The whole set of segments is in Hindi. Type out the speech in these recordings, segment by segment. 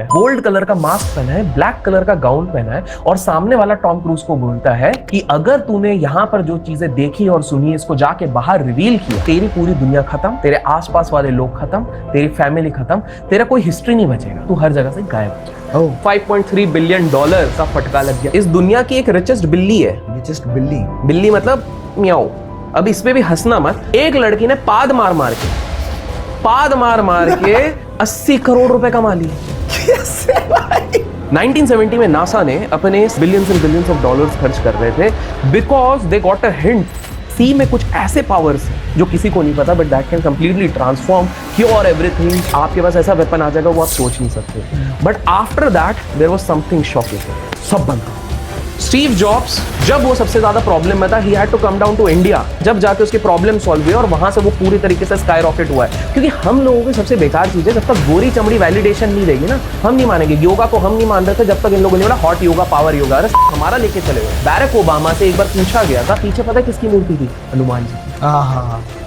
गोल्ड कलर का मास्क पहना है, ब्लैक कलर का गाउन पहना है और सामने वाला टॉम क्रूज को बोलता है कि अगर तूने यहाँ पर जो चीजें देखी और सुनी इसको जाके बाहर रिवील किया, तेरी पूरी दुनिया खत्म, तेरे आसपास वाले लोग खत्म, तेरी फैमिली खत्म, तेरा कोई हिस्ट्री नहीं बचेगा, तू हर जगह से गायब हो जाएगा। 5.3 बिलियन डॉलर का फटका लग गया। इस दुनिया की एक रिचेस्ट बिल्ली है। रिचेस्ट बिल्ली? बिल्ली मतलब म्याऊ। अब इस पे भी हंसना मत। एक लड़की ने पाद मार मार के 80 करोड़ रुपए कमा लिए। 1970 में नासा ने अपने billions and billions of dollars खर्च कर रहे थे because they got a hint सी में कुछ ऐसे पावर्स हैं जो किसी को नहीं पता but that can completely transform cure everything. आपके पास ऐसा वेपन आ जाएगा वो आप सोच नहीं सकते। But after that there was something shocking. सब बंद। स्टीव जॉब्स जब वो सबसे ज्यादा प्रॉब्लम में था, he had to come down to India, जब जाके उसके प्रॉब्लम सॉल्व हुए और वहां से वो पूरी तरीके से स्काई रॉकेट हुआ है। क्योंकि हम लोगों की सबसे बेकार चीज है, जब तक गोरी चमड़ी वैलिडेशन नहीं देगी ना, हम नहीं मानेंगे। योगा को हम नहीं मान रहे थे जब तक इन लोगों ने बोला हॉट योगा, पावर योगा। अरे हमारा लेके चले गए। बैरक ओबामा से एक बार पूछा गया था, पीछे पता है किसकी मूर्ति थी? हनुमान जी की।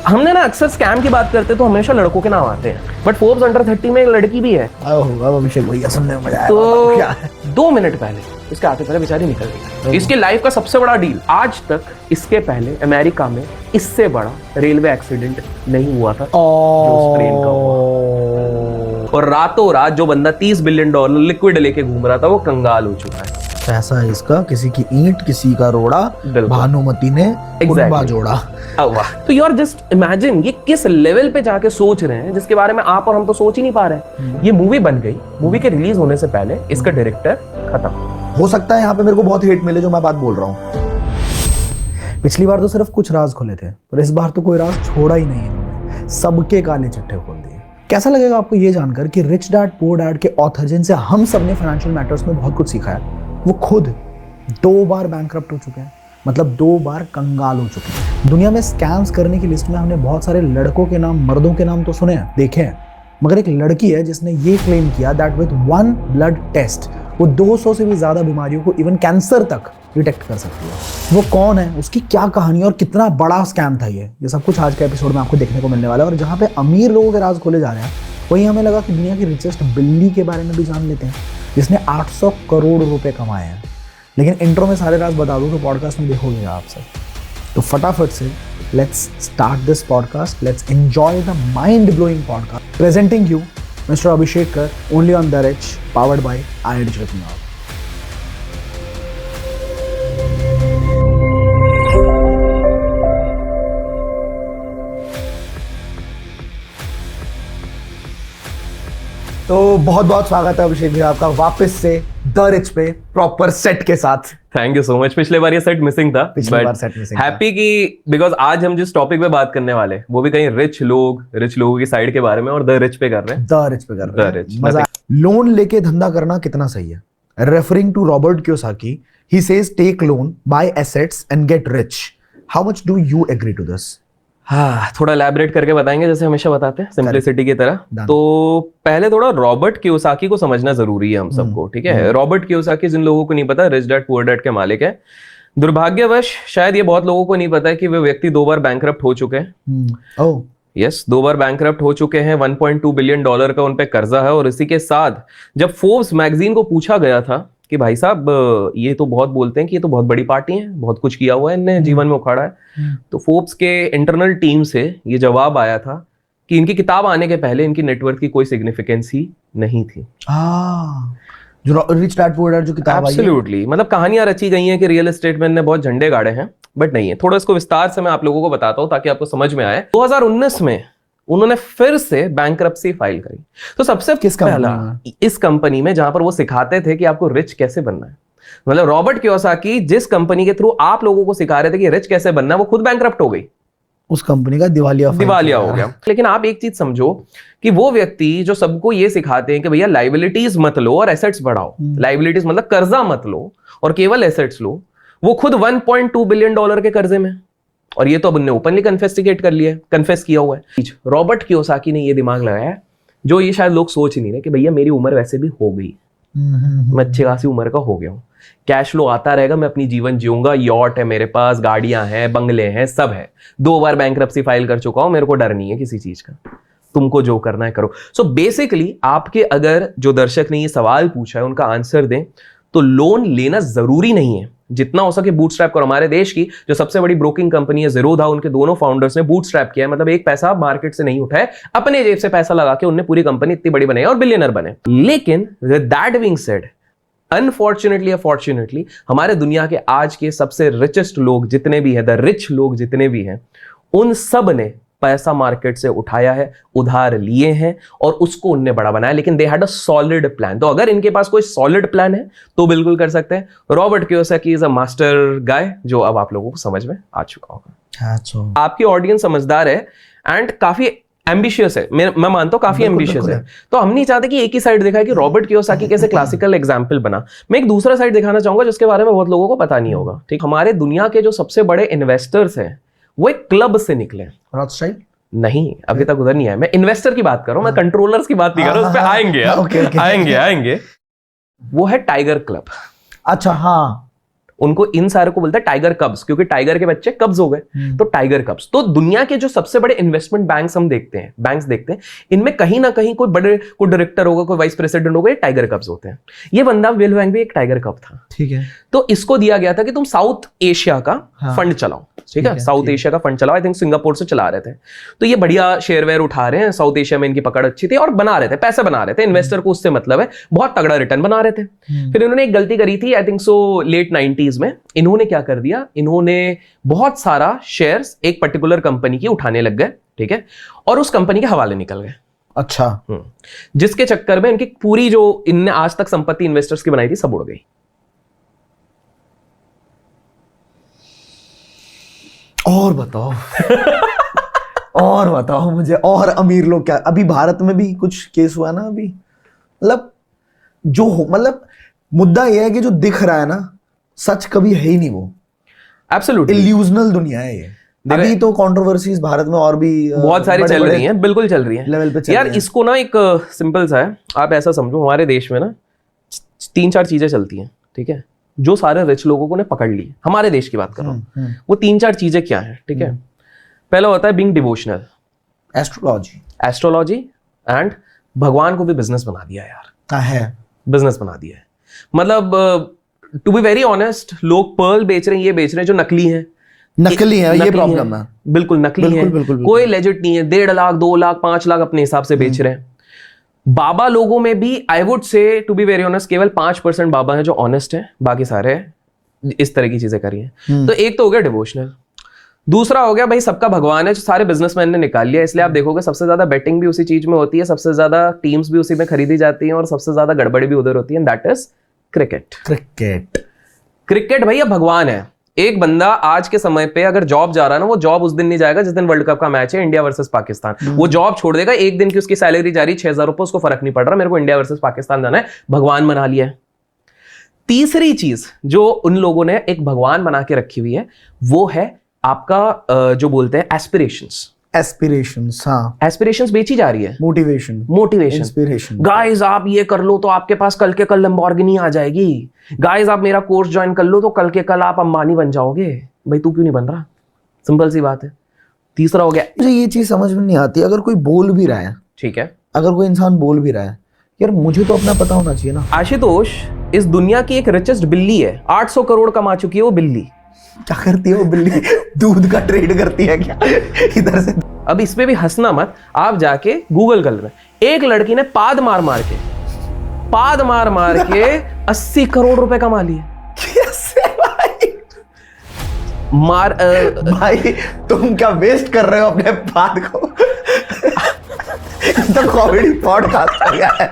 हमने ना अक्सर स्कैम की बात करते तो हमेशा लड़कों के नाम आते हैं, बट फोर्ब्स अंडर 30 में एक लड़की भी है। अभिषेक भैया सुनने में मजा आया। तो 2 मिनट पहले इसके आते पहले बेचारी निकल गई। इसके लाइफ का सबसे बड़ा डील, आज तक इसके पहले अमेरिका में इससे बड़ा रेलवे एक्सीडेंट नहीं हुआ था जो उस ट्रेन का हुआ। और रातों रात जो बंदा 30 बिलियन डॉलर लिक्विड लेके घूम रहा था वो कंगाल हो चुका है। पैसा है इसका, किसी की ईंट किसी का रोड़ा, भानुमति ने कुंबा जोड़ा। तो यार जस्ट इमेजिन ये किस लेवल पे जाके सोच रहे हैं जिसके बारे में आप और हम तो सोच ही नहीं पा रहे। ये मूवी बन गई, मूवी के रिलीज होने से पहले इसका डायरेक्टर खत्म। हो सकता है यहाँ पे मेरे को बहुत हेट मिले जो मैं बात बोल रहा हूँ। पिछली बार तो सिर्फ कुछ राज खोले थे, पर इस बार तो कोई राज छोड़ा ही नहीं इन्होंने, सबके काले चिट्ठे खोल दिए। कैसा लगेगा आपको ये जानकर कि रिच डैड पुअर डैड के ऑथर जिनसे हम सब ने फाइनेंशियल मैटर्स में बहुत कुछ सीखा है, वो खुद 2 बार बैंकरप्ट हो चुके हैं, मतलब 2 बार कंगाल हो चुके हैं। दुनिया में स्कैम्स करने की लिस्ट में हमने बहुत सारे लड़कों के नाम, मर्दों के नाम तो सुने हैं, देखे हैं, मगर एक लड़की है जिसने ये क्लेम किया दैट विद 1 ब्लड टेस्ट वो 200 से भी ज्यादा बीमारियों को, इवन कैंसर तक डिटेक्ट कर सकती है। वो कौन है, उसकी क्या कहानी और कितना बड़ा स्कैम था ये सब कुछ आज के एपिसोड में आपको देखने को मिलने वाला है। और जहाँ पे अमीर लोगों के राज खोले जा रहे हैं, वहीं हमें लगा कि दुनिया की रिचेस्ट बिल्ली के बारे में भी जान लेते हैं जिसने 800 करोड़ रुपए कमाए हैं। लेकिन इंट्रो में सारे राज बता दूं तो पॉडकास्ट में देखोगे आप सब। तो फटाफट से let's start this podcast, let's enjoy the mind blowing podcast presenting you mister Abhishek Kar, only on the rich, powered by IIT Chittoor। तो बहुत बहुत स्वागत है अभिषेक जी आपका वापस से द रिच पे प्रॉपर सेट के साथ। Thank you so much. पिछले बार ये सेट मिसिंग था, पिछली बार सेट मिसिंग था। हैप्पी की बिकॉज आज हम जिस टॉपिक पे बात करने वाले वो भी कहीं रिच लोगों की साइड के बारे में और द रिच पे कर रहे हैं। द रिच पे कर रहे हैं। मजा। लोन लेके धंधा करना कितना सही है? Referring to Robert Kiyosaki, he says take loan, buy assets and get rich. How much do you agree to this? हाँ, थोड़ा एलैबोरेट करके बताएंगे जैसे हमेशा बताते हैं, सिंपलिसिटी की तरह। तो पहले थोड़ा रॉबर्ट कियोसाकी को समझना जरूरी है हम सबको, ठीक है? रॉबर्ट कियोसाकी, जिन लोगों को नहीं पता, रिच डैड पुअर डैड के मालिक है। दुर्भाग्यवश शायद ये बहुत लोगों को नहीं पता है कि वे व्यक्ति 2 बार बैंकरप्ट हो चुके हैं। यस, 2 बार बैंकरप्ट हो चुके हैं। 1.2 बिलियन डॉलर का उन पे कर्जा है। और इसी के साथ जब फोर्ब्स मैगजीन को पूछा गया था कि भाई साहब ये तो बहुत बोलते हैं कि ये तो बहुत बड़ी पार्टी है, बहुत कुछ किया हुआ है इनने, जीवन में उखाड़ा है, तो फोर्ब्स के इंटरनल टीम से ये जवाब आया था कि इनकी किताब आने के पहले इनकी नेटवर्थ की कोई सिग्निफिकेंस ही नहीं थी। जो रिच डैड पुअर डैड जो किताब आई है, एब्सोल्युटली, मतलब कहानियां रची गई हैं कि रियल एस्टेट में इनने बहुत झंडे गाड़े हैं, बट नहीं है। थोड़ा इसको विस्तार से मैं आप लोगों को बताता हूं ताकि आपको समझ में आए। 2019 में उन्होंने फिर से बैंकरप्सी फाइल करी। तो सबसे पहला इस कंपनी में जहां पर वो सिखाते थे कि आपको रिच कैसे बनना है, मतलब रॉबर्ट कियोसाकी जिस कंपनी के थ्रू आप लोगों को सिखा रहे थे कि रिच कैसे बनना है, वो खुद बैंकरप्ट हो गई। उस कंपनी का दिवालिया हो गया। लेकिन आप एक चीज समझो कि वो व्यक्ति जो सबको ये सिखाते हैं कि भैया लाइबिलिटीज मत लो और एसेट्स बढ़ाओ, लाइबिलिटीज मतलब कर्जा मत लो और केवल एसेट्स लो, वो खुद 1.2 बिलियन डॉलर के कर्जे में। और ये तो अब उन्होंने ओपनली कन्फेस किया हुआ है। रॉबर्ट कियोसाकी ने ये दिमाग लगाया जो ये शायद लोग सोच नहीं रहे कि भैया मेरी उम्र वैसे भी हो गई, मैं अच्छी खासी उम्र का हो गया हूँ, कैश फ्लो आता रहेगा, मैं अपनी जीवन जीऊंगा, यॉट है मेरे पास, गाड़ियां हैं, बंगले हैं, सब है, 2 बार बैंकरप्सी फाइल कर चुका हूं, मेरे को डर नहीं है किसी चीज का। तुमको जो करना है करो। सो बेसिकली आपके अगर जो दर्शक ने ये सवाल पूछा है उनका आंसर दें तो लोन लेना जरूरी नहीं है, जितना हो सके बूटस्ट्रैप करो। हमारे देश की जो सबसे बड़ी ब्रोकिंग कंपनी है ज़ीरोधा, उनके दोनों फाउंडर्स ने बूटस्ट्रैप किया है, मतलब एक पैसा मार्केट से नहीं उठाए, अपने जेब से पैसा लगा के उन्होंने पूरी कंपनी इतनी बड़ी बनाई और बिलियनर बने। लेकिन दैट बीइंग सेड, अनफॉर्चुनेटली या फॉर्चुनेटली हमारे दुनिया के आज के सबसे रिचेस्ट लोग जितने भी हैं, द रिच लोग जितने भी हैं, उन सब ने पैसा मार्केट से उठाया है, उधार लिए हैं और उसको उनने बड़ा बनाया, लेकिन they had a solid plan. तो अगर इनके पास कोई सॉलिड प्लान है तो बिल्कुल कर सकते हैं। Robert Kiyosaki is a master guy, जो अब आप लोगों को समझ में आ चुका होगा। आपकी ऑडियंस समझदार है एंड काफी एम्बिशियस है, मैं मानता हूं काफी एम्बिशियस है। तो हम नहीं चाहते कि एक ही साइड दिखाए कि रॉबर्ट कियोसाकी कैसे क्लासिकल एग्जाम्पल बना। मैं एक दूसरा साइड दिखाना चाहूंगा जिसके बारे में बहुत लोगों को पता नहीं होगा। ठीक, हमारे दुनिया के जो सबसे बड़े इन्वेस्टर्स हैं वो एक क्लब से निकले। रॉथस्चाइल्ड? नहीं, अभी तक उधर नहीं आया। मैं इन्वेस्टर की बात कर रहा हूं, मैं कंट्रोलर्स की बात नहीं कर रहा हूं, उस पे आएंगे आएंगे। वो है टाइगर क्लब। अच्छा, हाँ, उनको इन सारे को बोलते हैं टाइगर कब्स, क्योंकि टाइगर के बच्चे कब्स हो गए, तो टाइगर कब्स। तो दुनिया के जो सबसे बड़े इन्वेस्टमेंट बैंक्स हम देखते हैं, बैंक्स देखते हैं, इनमें कहीं ना कहीं कोई डायरेक्टर होगा, कोई वाइस प्रेसिडेंट होगा, ये टाइगर कब्स होते हैं। ये बंदा विल वैंग भी एक टाइगर कब था। ठीक है। तो इसको दिया गया था कि तुम साउथ एशिया का फंड चलाओ। ठीक है, साउथ एशिया का फंड चलाओ। आई थिंक सिंगापुर से चला रहे थे। तो ये बढ़िया शेयरवेयर उठा रहे हैं, साउथ एशिया में इनकी पकड़ अच्छी थी और बना रहे थे, पैसे बना रहे थे, इन्वेस्टर को उससे मतलब है, बहुत तगड़ा रिटर्न बना रहे थे। फिर इन्होंने एक गलती करी थी, I think so let 90s में। इन्होंने क्या कर दिया, इन्होंने बहुत सारा शेयर्स एक पर्टिकुलर कंपनी की उठाने लग गए। ठीक है, और उस कंपनी के हवाले निकल गए। अच्छा। जिसके चक्कर में इनकी पूरी जो इनने आज तक संपत्ति इन्वेस्टर्स की बनाई थी सब उड़ गई। और बताओ और बताओ मुझे, और अमीर लोग क्या, अभी भारत में भी कुछ केस हुआ ना अभी, मतलब जो मतलब मुद्दा यह है कि जो दिख रहा है ना, सच कभी है ही नहीं वो। एब्सोल्युटली इल्यूजनल दुनिया है ये। अभी तो कंट्रोवर्सीज भारत में और भी बहुत सारी चल रही हैं, बिल्कुल चल रही हैं लेवल पे चल यार। रही हैं। इसको ना एक सिंपल सा है, आप ऐसा समझो, हमारे देश में ना 3-4 चीजें चलती हैं। ठीक है, जो सारे रिच लोगों को ने पकड़ ली, हमारे देश की बात कर रहा हूं, वो 3-4 चीजें क्या है। ठीक है, पहला होता है बीइंग डिवोशनल, एस्ट्रोलॉजी एंड भगवान को भी बिजनेस बना दिया यार, है बिजनेस बना दिया है। मतलब टू बी वेरी ऑनेस्ट, लोग पर्ल बेच रहे हैं, ये बेच रहे हैं जो नकली है, ये प्रॉब्लम है, बिल्कुल नकली है, कोई लेजिट नहीं है। 1.5 लाख 2 लाख 5 लाख अपने हिसाब से बेच रहे हैं। बाबा लोगों में भी I would say to be very honest केवल 5% बाबा हैं जो ऑनेस्ट हैं, बाकी सारे इस तरह की चीजें करी हैं। तो एक तो हो गया डिवोशनल, दूसरा हो गया भाई सबका भगवान है, जो सारे बिजनेसमैन ने निकाल लिया। इसलिए आप देखोगे सबसे ज्यादा बेटिंग भी उसी चीज में होती है, सबसे ज्यादा टीम्स भी उसी में खरीदी जाती हैं और सबसे ज्यादा गड़बड़ी भी उधर होती है, दैट इज क्रिकेट भैया भगवान है। एक बंदा आज के समय पे अगर जॉब जा रहा है ना, वो जॉब उस दिन नहीं जाएगा जिस दिन वर्ल्ड कप का मैच है इंडिया वर्सेस पाकिस्तान। वो जॉब छोड़ देगा, एक दिन की उसकी सैलरी जा रही 6,000 रुपए, उसको फर्क नहीं पड़ रहा, मेरे को इंडिया वर्सेस पाकिस्तान जाना है, भगवान बना लिया है। तीसरी चीज जो उन लोगों ने एक भगवान बना के रखी हुई है, वो है आपका जो बोलते हैं एस्पिरेशंस। हाँ, एस्पिरेशंस बेची जा रही है, मोटिवेशन, इंस्पिरेशन। गाइस आप ये कर लो तो आपके पास कल के कल लैम्बोर्गिनी आ जाएगी। गाइस आप मेरा कोर्स ज्वाइन कर लो तो कल के कल आप अंबानी बन जाओगे। भाई तू क्यों नहीं बन रहा? सिंपल सी बात है। तीसरा हो गया, मुझे ये चीज समझ में नहीं आती, अगर कोई बोल भी रहा है, ठीक है, अगर कोई इंसान बोल भी रहा है, यार मुझे तो अपना पता होना चाहिए ना। आशुतोष इस दुनिया की एक रिचेस्ट बिल्ली है, 800 करोड़ कमा चुकी है वो बिल्ली। क्या करती है वो बिल्ली? दूध का ट्रेड करती है क्या इधर से? अब इसमें भी हंसना मत, आप जाके गूगल कर लेना। एक लड़की ने पाद मार मार के 80 करोड़ रुपए कमा लिए। कैसे भाई? भाई तुम क्या वेस्ट कर रहे हो अपने पाद को? तो कॉमेडी पॉडकास्ट आ गया है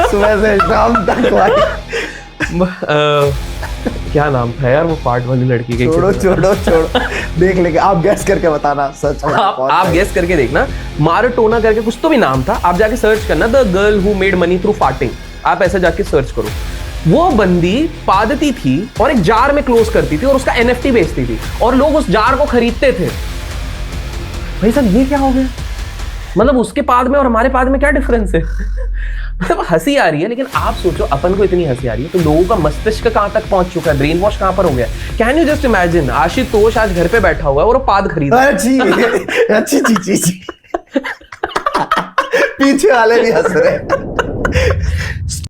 सुबह से शाम तक भाई। क्या नाम था यार वो पार्ट वाली लड़की के? छोड़ो देख लेंगे, आप गैस करके बताना। सच आप गैस करके देखना, माराटोना करके कुछ तो भी नाम था, आप जाके सर्च करना, the girl who made money through farting, आप ऐसे जाके सर्च करो। वो बंदी पादती थी और एक जार में क्लोज करती थी और उसका NFT बेचती थी और लोग उस जार को खरीदते थे। भाई साहब ये क्या हो गया? मतलब उसके पाद में और हमारे पाद में क्या डिफरेंस है? मतलब हंसी आ रही है, लेकिन आप सोचो अपन को इतनी हंसी आ रही है तो लोगों का मस्तिष्क कहां तक पहुंच चुका है, ब्रेन वॉश कहां पर हो गया। Can you just imagine, Ashutosh आज घर पे बैठा हुआ है और वो पाद खरीद अच्छी पीछे वाले भी हंस रहे हैं।